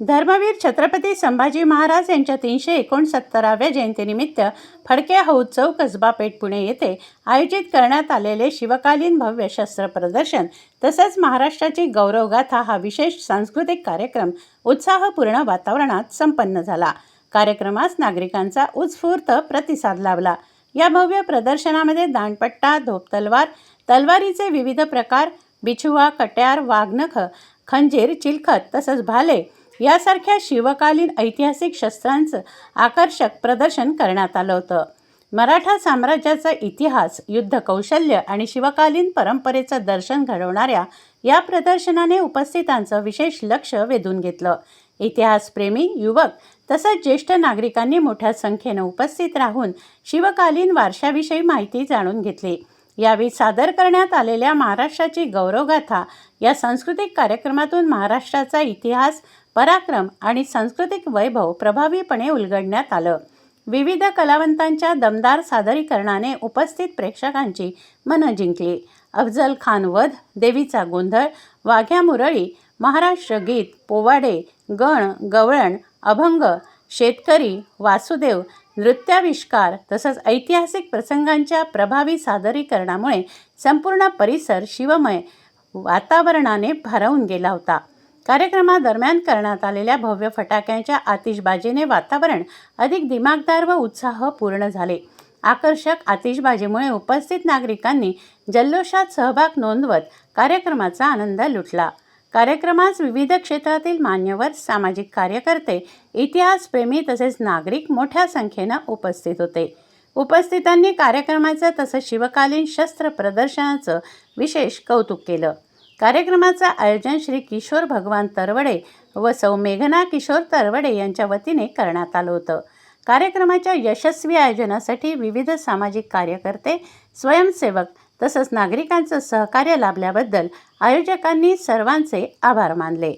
धर्मवीर छत्रपती संभाजी महाराज यांच्या 369व्या जयंतीनिमित्त फडके हौद चौक कसबा पेठ पुणे येथे आयोजित करण्यात आलेले शिवकालीन भव्य शस्त्र प्रदर्शन तसेच महाराष्ट्राची गौरवगाथा हा विशेष सांस्कृतिक कार्यक्रम उत्साहपूर्ण वातावरणात संपन्न झाला। कार्यक्रमास नागरिकांचा उत्स्फूर्त प्रतिसाद लाभला। या भव्य प्रदर्शनामध्ये दांडपट्टा, धोप तलवार, तलवारीचे विविध प्रकार, बिछुआ, कट्यार, वाघनख, खंजीर, चिलखत तसंच भाले यासारख्या शिवकालीन ऐतिहासिक शस्त्रांचं आकर्षक प्रदर्शन करण्यात आलं होतं। मराठा साम्राज्याचा इतिहास, युद्ध कौशल्य आणि शिवकालीन परंपरेचं दर्शन घडवणाऱ्या या प्रदर्शनाने उपस्थितांचं विशेष लक्ष वेधून घेतलं। इतिहासप्रेमी युवक तसंच ज्येष्ठ नागरिकांनी मोठ्या संख्येनं उपस्थित राहून शिवकालीन वारशाविषयी माहिती जाणून घेतली। यावेळी सादर करण्यात आलेल्या महाराष्ट्राची गौरवगाथा या सांस्कृतिक कार्यक्रमातून महाराष्ट्राचा इतिहास, पराक्रम आणि सांस्कृतिक वैभव प्रभावीपणे उलगडण्यात आलं। विविध कलावंतांच्या दमदार सादरीकरणाने उपस्थित प्रेक्षकांची मनं जिंकली। अफजल खान वध, देवीचा गोंधळ, वाघ्या मुरळी, महाराष्ट्र गीत, पोवाडे, गण, गवळण, अभंग, शेतकरी, वासुदेव, नृत्याविष्कार तसंच ऐतिहासिक प्रसंगांच्या प्रभावी सादरीकरणामुळे संपूर्ण परिसर शिवमय वातावरणाने भारावून गेला होता। कार्यक्रमादरम्यान करण्यात आलेल्या भव्य फटाक्यांच्या आतिषबाजीने वातावरण अधिक दिमागदार व उत्साहपूर्ण झाले। आकर्षक आतिषबाजीमुळे उपस्थित नागरिकांनी जल्लोषात सहभाग नोंदवत कार्यक्रमाचा आनंद लुटला। कार्यक्रमास विविध क्षेत्रातील मान्यवर, सामाजिक कार्यकर्ते, इतिहासप्रेमी तसेच नागरिक मोठ्या संख्येनं उपस्थित होते। उपस्थितांनी कार्यक्रमाचं तसंच शिवकालीन शस्त्र प्रदर्शनाचं विशेष कौतुक केलं। कार्यक्रमाचं आयोजन श्री किशोर भगवान तरवडे व सौ मेघना किशोर तरवडे यांच्या वतीने करण्यात आलं होतं। कार्यक्रमाच्या यशस्वी आयोजनासाठी विविध सामाजिक कार्यकर्ते, स्वयंसेवक तसंच नागरिकांचं सहकार्य लाभल्याबद्दल आयोजकांनी सर्वांचे आभार मानले।